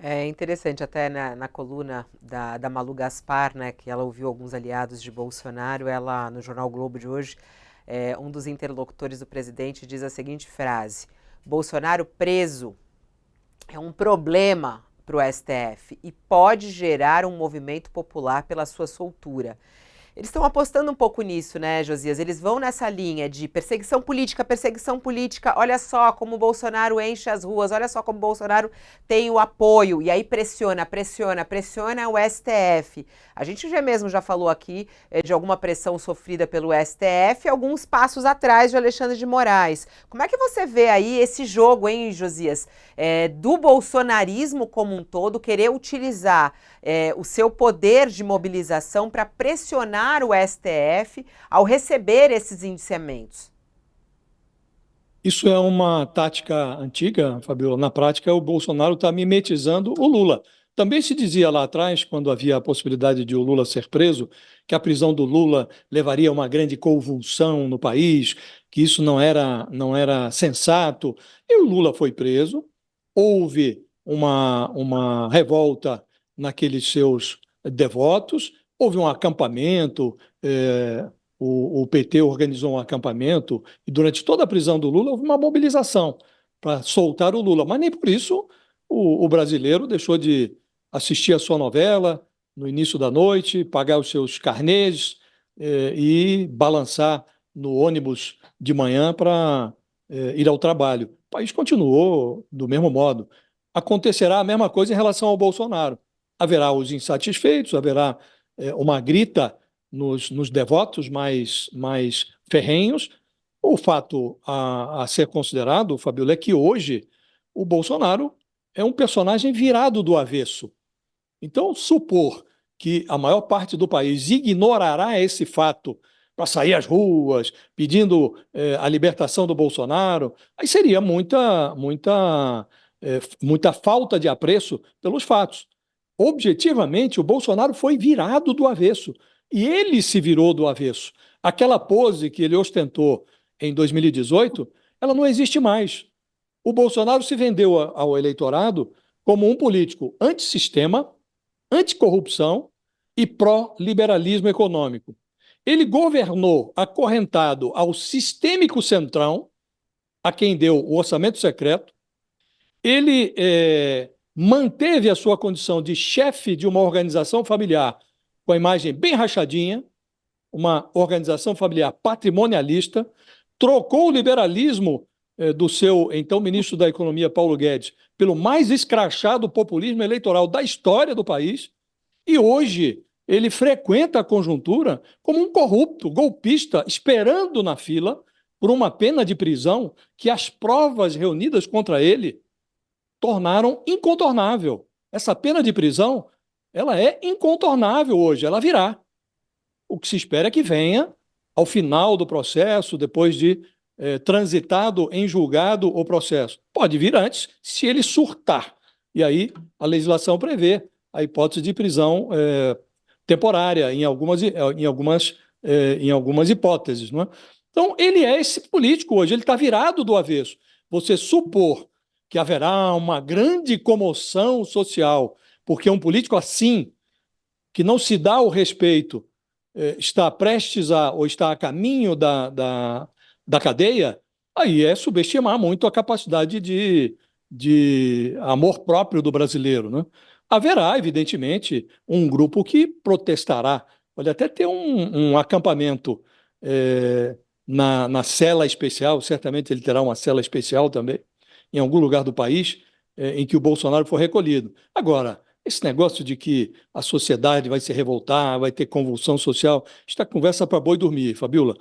É interessante, até na coluna da Malu Gaspar, né, que ela ouviu alguns aliados de Bolsonaro, ela, no Jornal Globo de hoje, um dos interlocutores do presidente diz a seguinte frase: Bolsonaro preso é um problema para o STF e pode gerar um movimento popular pela sua soltura. Eles estão apostando um pouco nisso, né, Josias? Eles vão nessa linha de perseguição política, perseguição política. Olha só como o Bolsonaro enche as ruas, olha só como o Bolsonaro tem o apoio. E aí pressiona, pressiona, pressiona o STF. A gente já mesmo já falou aqui de alguma pressão sofrida pelo STF alguns passos atrás de Alexandre de Moraes. Como é que você vê aí esse jogo, hein, Josias? Do bolsonarismo como um todo, querer utilizar o seu poder de mobilização para pressionar o STF ao receber esses indiciamentos. Isso é uma tática antiga, Fabiola. Na prática, o Bolsonaro está mimetizando o Lula. Também se dizia lá atrás, quando havia a possibilidade de o Lula ser preso, que a prisão do Lula levaria a uma grande convulsão no país, que isso não era sensato. E o Lula foi preso, houve uma revolta naqueles seus devotos, houve um acampamento, o PT organizou um acampamento e durante toda a prisão do Lula houve uma mobilização para soltar o Lula, mas nem por isso o brasileiro deixou de assistir a sua novela no início da noite, pagar os seus carnês e balançar no ônibus de manhã para ir ao trabalho. O país continuou do mesmo modo. Acontecerá a mesma coisa em relação ao Bolsonaro. Haverá os insatisfeitos, haverá uma grita nos devotos mais ferrenhos. O fato a ser considerado, Fabiola, é que hoje o Bolsonaro é um personagem virado do avesso. Então, supor que a maior parte do país ignorará esse fato para sair às ruas pedindo a libertação do Bolsonaro, aí seria muita falta de apreço pelos fatos. Objetivamente, o Bolsonaro foi virado do avesso e ele se virou do avesso. Aquela pose que ele ostentou em 2018, ela não existe mais. O Bolsonaro se vendeu ao eleitorado como um político antissistema, anticorrupção e pró-liberalismo econômico. Ele governou acorrentado ao sistêmico centrão, a quem deu o orçamento secreto. Ele manteve a sua condição de chefe de uma organização familiar com a imagem bem rachadinha, uma organização familiar patrimonialista, trocou o liberalismo do seu então ministro da Economia, Paulo Guedes, pelo mais escrachado populismo eleitoral da história do país, e hoje ele frequenta a conjuntura como um corrupto, golpista, esperando na fila por uma pena de prisão que as provas reunidas contra ele tornaram incontornável. Essa pena de prisão, ela é incontornável hoje, ela virá. O que se espera é que venha ao final do processo, depois de transitado em julgado o processo. Pode vir antes, se ele surtar. E aí a legislação prevê a hipótese de prisão temporária em algumas hipóteses. Não é? Então, ele é esse político hoje, ele está virado do avesso. Você supor que haverá uma grande comoção social, porque um político assim, que não se dá o respeito, está prestes ou está a caminho da cadeia, aí é subestimar muito a capacidade de amor próprio do brasileiro. Né? Haverá, evidentemente, um grupo que protestará. Pode até ter um acampamento na cela especial, certamente ele terá uma cela especial também, em algum lugar do país, em que o Bolsonaro for recolhido. Agora, esse negócio de que a sociedade vai se revoltar, vai ter convulsão social, está conversa para boi dormir, Fabiola.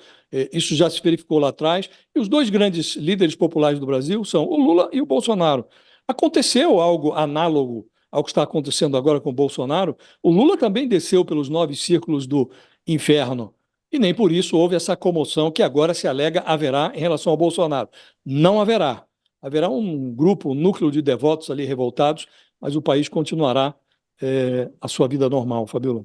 Isso já se verificou lá atrás, e os dois grandes líderes populares do Brasil são o Lula e o Bolsonaro. Aconteceu algo análogo ao que está acontecendo agora com o Bolsonaro. O Lula também desceu pelos 9 círculos do inferno, e nem por isso houve essa comoção que agora se alega haverá em relação ao Bolsonaro. Não haverá. Haverá um grupo, um núcleo de devotos ali revoltados, mas o país continuará a sua vida normal, Fabiola.